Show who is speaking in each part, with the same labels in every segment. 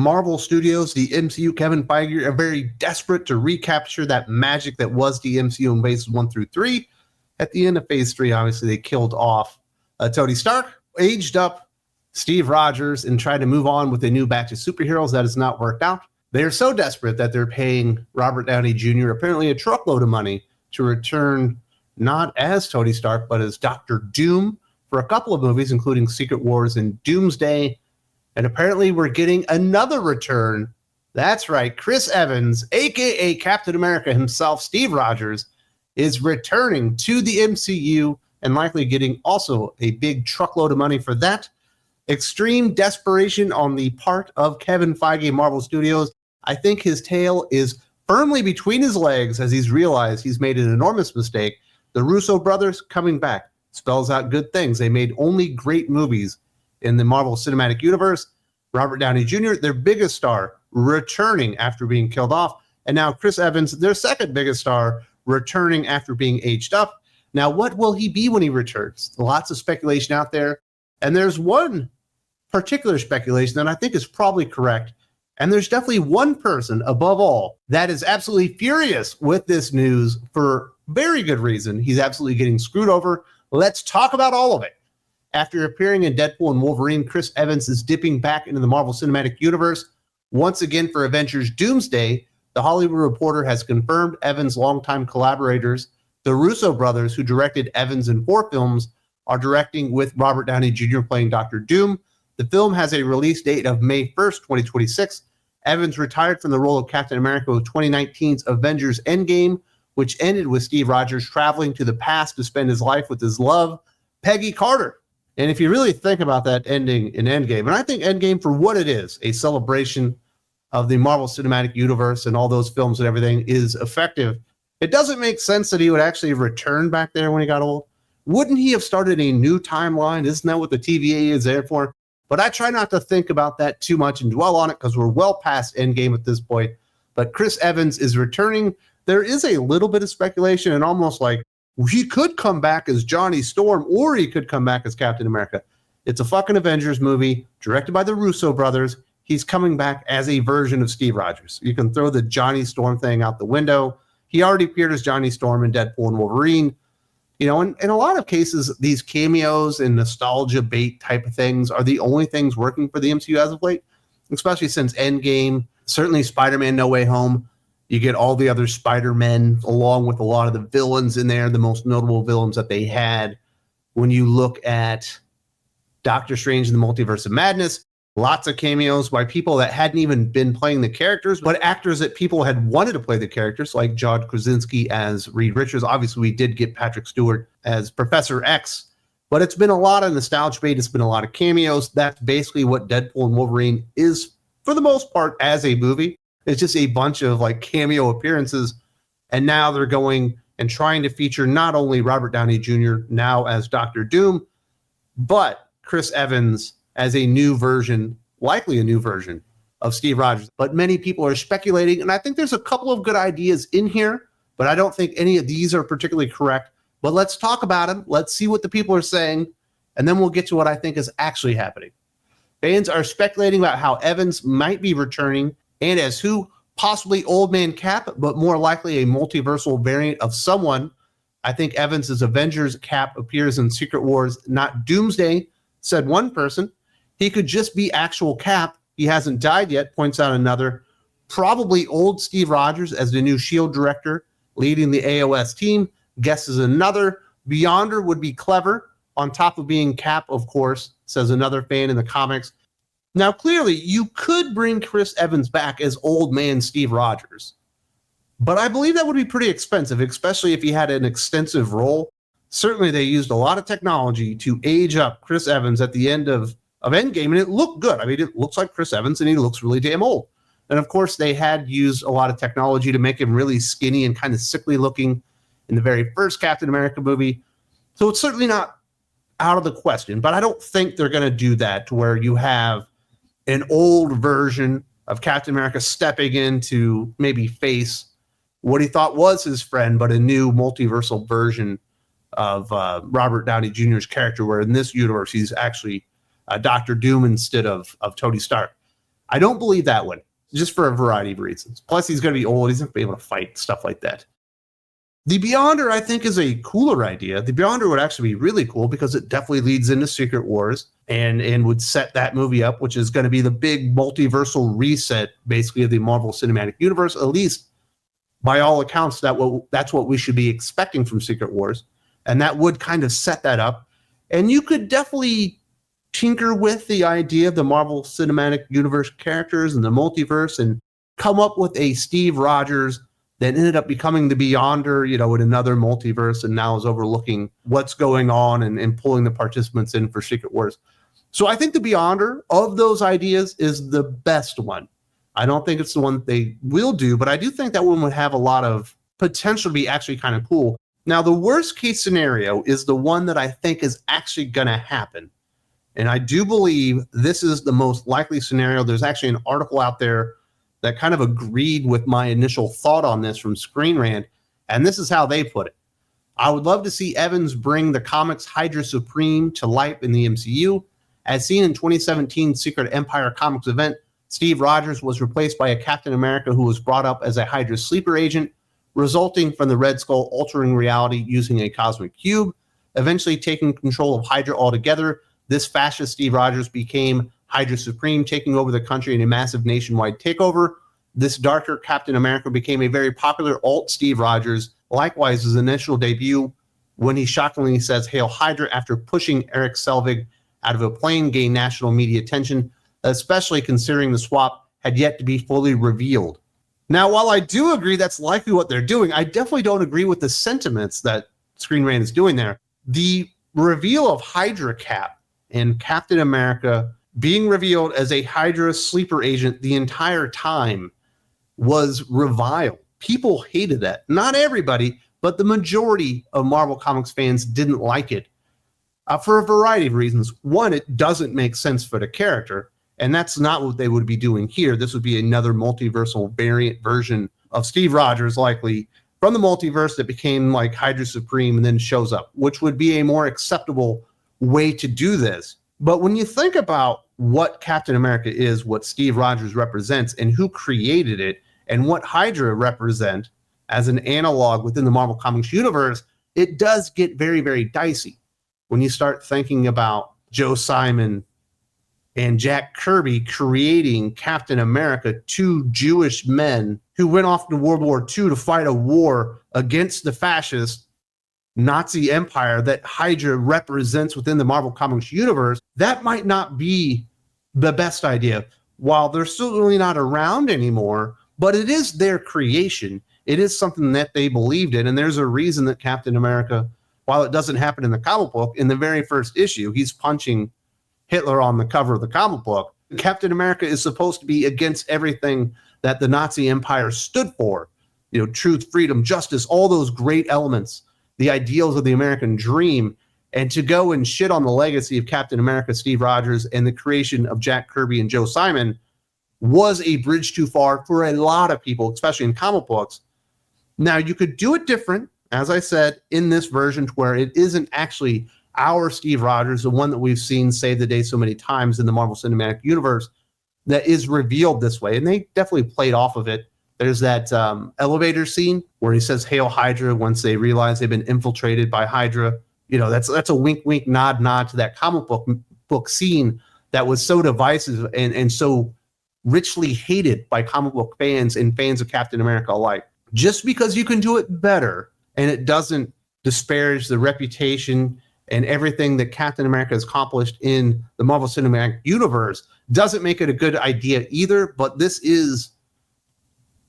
Speaker 1: Marvel Studios, the MCU, Kevin Feige, are very desperate to recapture that magic that was the MCU in phases 1 through 3. At the end of phase 3, obviously, they killed off Tony Stark, aged up Steve Rogers, and tried to move on with a new batch of superheroes. That has not worked out. They are so desperate that they're paying Robert Downey Jr. apparently a truckload of money to return not as Tony Stark, but as Dr. Doom for a couple of movies, including Secret Wars and Doomsday. And apparently we're getting another return. That's right. Chris Evans, a.k.a. Captain America himself, Steve Rogers, is returning to the MCU and likely getting also a big truckload of money for that. Extreme desperation on the part of Kevin Feige, Marvel Studios. I think his tail is firmly between his legs as he's realized he's made an enormous mistake. The Russo brothers coming back spells out good things. They made only great movies in the Marvel Cinematic Universe. Robert Downey Jr., their biggest star, returning after being killed off. And now Chris Evans, their second biggest star, returning after being aged up. Now, what will he be when he returns? Lots of speculation out there. And there's one particular speculation that I think is probably correct. And there's definitely one person above all that is absolutely furious with this news for very good reason. He's absolutely getting screwed over. Let's talk about all of it. After appearing in Deadpool and Wolverine, Chris Evans is dipping back into the Marvel Cinematic Universe. Once again for Avengers Doomsday, The Hollywood Reporter has confirmed Evans' longtime collaborators, the Russo brothers, who directed Evans in 4 films, are directing with Robert Downey Jr. playing Dr. Doom. The film has a release date of May 1st, 2026. Evans retired from the role of Captain America with 2019's Avengers Endgame, which ended with Steve Rogers traveling to the past to spend his life with his love, Peggy Carter. And if you really think about that ending in Endgame, and I think Endgame for what it is, a celebration of the Marvel Cinematic Universe and all those films and everything, is effective. It doesn't make sense that he would actually return back there when he got old. Wouldn't he have started a new timeline? Isn't that what the TVA is there for? But I try not to think about that too much and dwell on it because we're well past Endgame at this point. But Chris Evans is returning. There is a little bit of speculation and almost like he could come back as Johnny Storm or he could come back as Captain America. It's a fucking Avengers movie directed by the Russo brothers. He's coming back as a version of Steve Rogers. You can throw the Johnny Storm thing out the window. He already appeared as Johnny Storm in Deadpool and Wolverine. You know, in a lot of cases, these cameos and nostalgia bait type of things are the only things working for the MCU as of late, especially since Endgame, certainly Spider-Man No Way Home. You get all the other Spider-Men along with a lot of the villains in there, the most notable villains that they had. When you look at Doctor Strange and the Multiverse of Madness, lots of cameos by people that hadn't even been playing the characters, but actors that people had wanted to play the characters, like John Krasinski as Reed Richards. Obviously, we did get Patrick Stewart as Professor X, but it's been a lot of nostalgia bait. It's been a lot of cameos. That's basically what Deadpool and Wolverine is, for the most part, as a movie. It's just a bunch of like cameo appearances. And now they're going and trying to feature not only Robert Downey Jr. now as Dr. Doom, but Chris Evans as a new version, likely a new version of Steve Rogers. But many people are speculating, and I think there's a couple of good ideas in here, but I don't think any of these are particularly correct. But let's talk about them. Let's see what the people are saying, and then we'll get to what I think is actually happening. Fans are speculating about how Evans might be returning, and as who? Possibly Old Man Cap, but more likely a multiversal variant of someone. I think Evans' Avengers Cap appears in Secret Wars, not Doomsday, said one person. He could just be actual Cap. He hasn't died yet, points out another. Probably old Steve Rogers as the new S.H.I.E.L.D. director, leading the AOS team, guesses another. Beyonder would be clever, on top of being Cap, of course, says another fan in the comics. Now, clearly, you could bring Chris Evans back as old man Steve Rogers, but I believe that would be pretty expensive, especially if he had an extensive role. Certainly, they used a lot of technology to age up Chris Evans at the end of Endgame, and it looked good. I mean, it looks like Chris Evans, and he looks really damn old. And, of course, they had used a lot of technology to make him really skinny and kind of sickly looking in the very first Captain America movie. So it's certainly not out of the question, but I don't think they're going to do that to where you have an old version of Captain America stepping in to maybe face what he thought was his friend, but a new multiversal version of Robert Downey Jr.'s character, where in this universe, he's actually Dr. Doom instead of Tony Stark. I don't believe that one, just for a variety of reasons. Plus, he's going to be old. He's not going to be able to fight, stuff like that. The Beyonder, I think, is a cooler idea. The Beyonder would actually be really cool because it definitely leads into Secret Wars and would set that movie up, which is going to be the big multiversal reset, basically, of the Marvel Cinematic Universe. At least, by all accounts, that's what we should be expecting from Secret Wars. And that would kind of set that up. And you could definitely tinker with the idea of the Marvel Cinematic Universe characters and the multiverse and come up with a Steve Rogers that ended up becoming the Beyonder, in another multiverse, and now is overlooking what's going on and pulling the participants in for Secret Wars. So I think the Beyonder of those ideas is the best one. I don't think it's the one that they will do, but I do think that one would have a lot of potential to be actually kind of cool. Now, the worst case scenario is the one that I think is actually going to happen. And I do believe this is the most likely scenario. There's actually an article out there that kind of agreed with my initial thought on this from Screen Rant, and this is how they put it. I would love to see Evans bring the comics Hydra Supreme to life in the MCU. As seen in 2017 Secret Empire Comics event, Steve Rogers was replaced by a Captain America who was brought up as a Hydra sleeper agent, resulting from the Red Skull altering reality using a cosmic cube. Eventually taking control of Hydra altogether, this fascist Steve Rogers became Hydra Supreme, taking over the country in a massive nationwide takeover. This darker Captain America became a very popular alt Steve Rogers. Likewise, his initial debut when he shockingly says Hail Hydra after pushing Eric Selvig out of a plane gained national media attention, especially considering the swap had yet to be fully revealed. Now, while I do agree that's likely what they're doing, I definitely don't agree with the sentiments that Screen Rant is doing there. The reveal of Hydra Cap and Captain America being revealed as a Hydra sleeper agent the entire time was reviled. People hated that. Not everybody, but the majority of Marvel Comics fans didn't like it for a variety of reasons. One, it doesn't make sense for the character, and that's not what they would be doing here. This would be another multiversal variant version of Steve Rogers, likely from the multiverse that became like Hydra Supreme and then shows up, which would be a more acceptable way to do this. But when you think about what Captain America is, what Steve Rogers represents, and who created it, and what Hydra represent as an analog within the Marvel Comics universe, it does get very, very dicey. When you start thinking about Joe Simon and Jack Kirby creating Captain America, two Jewish men who went off to World War II to fight a war against the fascist Nazi empire that Hydra represents within the Marvel Comics universe, that might not be the best idea. While they're certainly not around anymore, but it is their creation. It is something that they believed in, and there's a reason that Captain America, while it doesn't happen in the comic book, in the very first issue, he's punching Hitler on the cover of the comic book. Captain America is supposed to be against everything that the Nazi empire stood for. Truth, freedom, justice, all those great elements, the ideals of the American dream. And to go and shit on the legacy of Captain America, Steve Rogers, and the creation of Jack Kirby and Joe Simon was a bridge too far for a lot of people, especially in comic books. Now, you could do it different, as I said, in this version, to where it isn't actually our Steve Rogers, the one that we've seen save the day so many times in the Marvel Cinematic Universe, that is revealed this way. And they definitely played off of it. There's that elevator scene where he says, Hail Hydra, once they realize they've been infiltrated by Hydra. That's a wink, wink, nod, nod to that comic book scene that was so divisive and so richly hated by comic book fans and fans of Captain America alike. Just because you can do it better and it doesn't disparage the reputation and everything that Captain America has accomplished in the Marvel Cinematic Universe doesn't make it a good idea either. But this is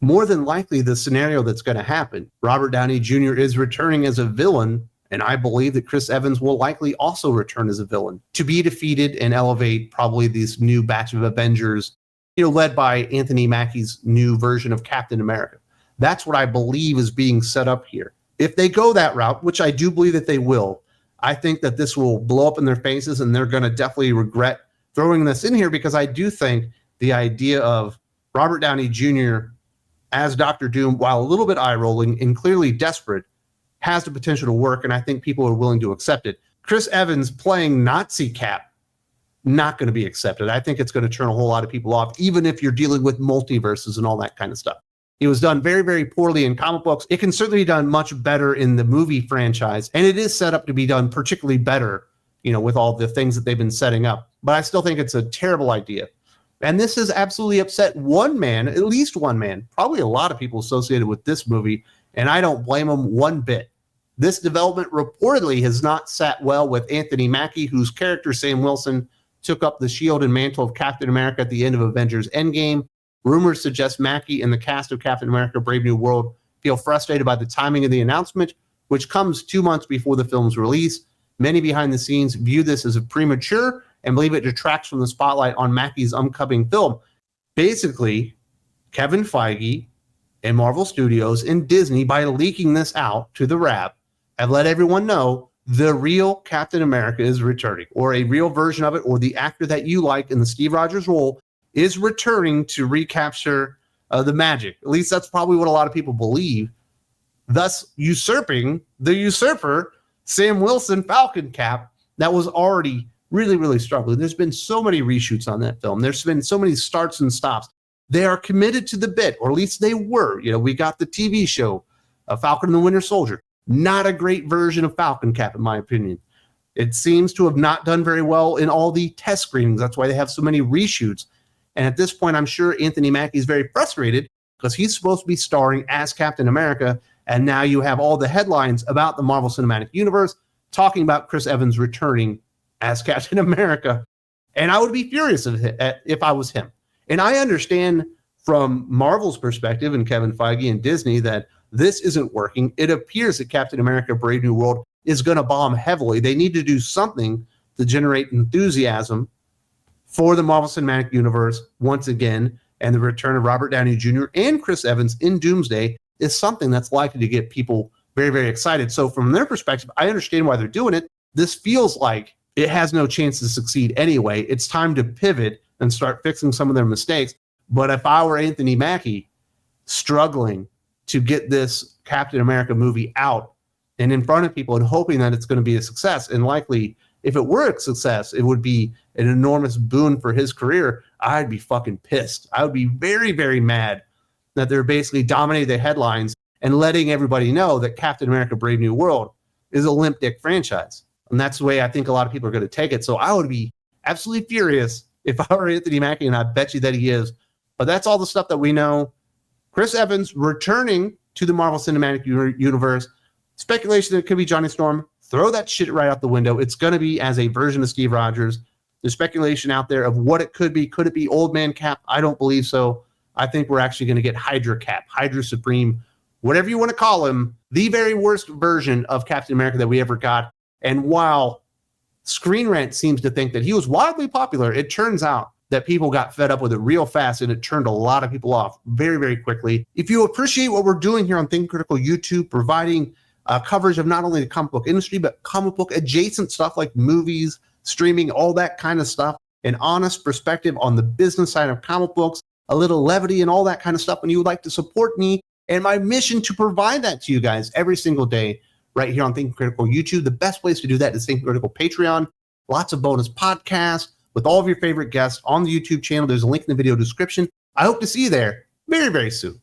Speaker 1: more than likely the scenario that's going to happen. Robert Downey Jr. is returning as a villain, and I believe that Chris Evans will likely also return as a villain to be defeated and elevate probably this new batch of Avengers, led by Anthony Mackie's new version of Captain America. That's what I believe is being set up here. If they go that route, which I do believe that they will, I think that this will blow up in their faces, and they're going to definitely regret throwing this in here, because I do think the idea of Robert Downey Jr. as Dr. Doom, while a little bit eye-rolling and clearly desperate, has the potential to work, and I think people are willing to accept it. Chris Evans playing Nazi Cap not going to be accepted. I think it's going to turn a whole lot of people off, even if you're dealing with multiverses and all that kind of stuff. It was done very, very poorly in comic books. It can certainly be done much better in the movie franchise, and it is set up to be done particularly better, with all the things that they've been setting up. But I still think it's a terrible idea. And this has absolutely upset one man, at least one man, probably a lot of people associated with this movie, and I don't blame them one bit. This development reportedly has not sat well with Anthony Mackie, whose character, Sam Wilson, took up the shield and mantle of Captain America at the end of Avengers Endgame. Rumors suggest Mackie and the cast of Captain America Brave New World feel frustrated by the timing of the announcement, which comes 2 months before the film's release. Many behind the scenes view this as premature and believe it detracts from the spotlight on Mackie's upcoming film. Basically, Kevin Feige and Marvel Studios and Disney, by leaking this out to the wrap, have let everyone know the real Captain America is returning, or a real version of it, or the actor that you like in the Steve Rogers role is returning to recapture the magic. At least that's probably what a lot of people believe, thus usurping the usurper, Sam Wilson, Falcon Cap, that was already really, really struggling. There's been so many reshoots on that film. There's been so many starts and stops. They are committed to the bit, or at least they were. We got the TV show, Falcon and the Winter Soldier. Not a great version of Falcon Cap, in my opinion. It seems to have not done very well in all the test screenings. That's why they have so many reshoots. And at this point, I'm sure Anthony Mackie is very frustrated because he's supposed to be starring as Captain America. And now you have all the headlines about the Marvel Cinematic Universe talking about Chris Evans returning as Captain America. And I would be furious if I was him. And I understand from Marvel's perspective and Kevin Feige and Disney that this isn't working. It appears that Captain America Brave New World is going to bomb heavily. They need to do something to generate enthusiasm for the Marvel Cinematic Universe once again, and the return of Robert Downey Jr. and Chris Evans in Doomsday is something that's likely to get people very, very excited. So from their perspective, I understand why they're doing it. This feels like it has no chance to succeed anyway. It's time to pivot and start fixing some of their mistakes. But if I were Anthony Mackie, struggling to get this Captain America movie out and in front of people and hoping that it's going to be a success, and likely if it were a success, it would be an enormous boon for his career, I'd be fucking pissed. I would be very, very mad that they're basically dominating the headlines and letting everybody know that Captain America Brave New World is a limp dick franchise. And that's the way I think a lot of people are going to take it. So I would be absolutely furious if I were Anthony Mackie, and I bet you that he is. But that's all the stuff that we know. Chris Evans returning to the Marvel Cinematic Universe. Speculation that it could be Johnny Storm. Throw that shit right out the window. It's going to be as a version of Steve Rogers. There's speculation out there of what it could be. Could it be Old Man Cap? I don't believe so. I think we're actually going to get Hydra Cap, Hydra Supreme, whatever you want to call him, the very worst version of Captain America that we ever got. And while Screen Rant seems to think that he was wildly popular, it turns out that people got fed up with it real fast, and it turned a lot of people off very, very quickly. If you appreciate what we're doing here on Think Critical YouTube, providing coverage of not only the comic book industry, but comic book adjacent stuff like movies, streaming, all that kind of stuff, an honest perspective on the business side of comic books, a little levity and all that kind of stuff, and you would like to support me and my mission to provide that to you guys every single day right here on Think Critical YouTube, the best place to do that is Think Critical Patreon. Lots of bonus podcasts with all of your favorite guests on the YouTube channel. There's a link in the video description. I hope to see you there very, very soon.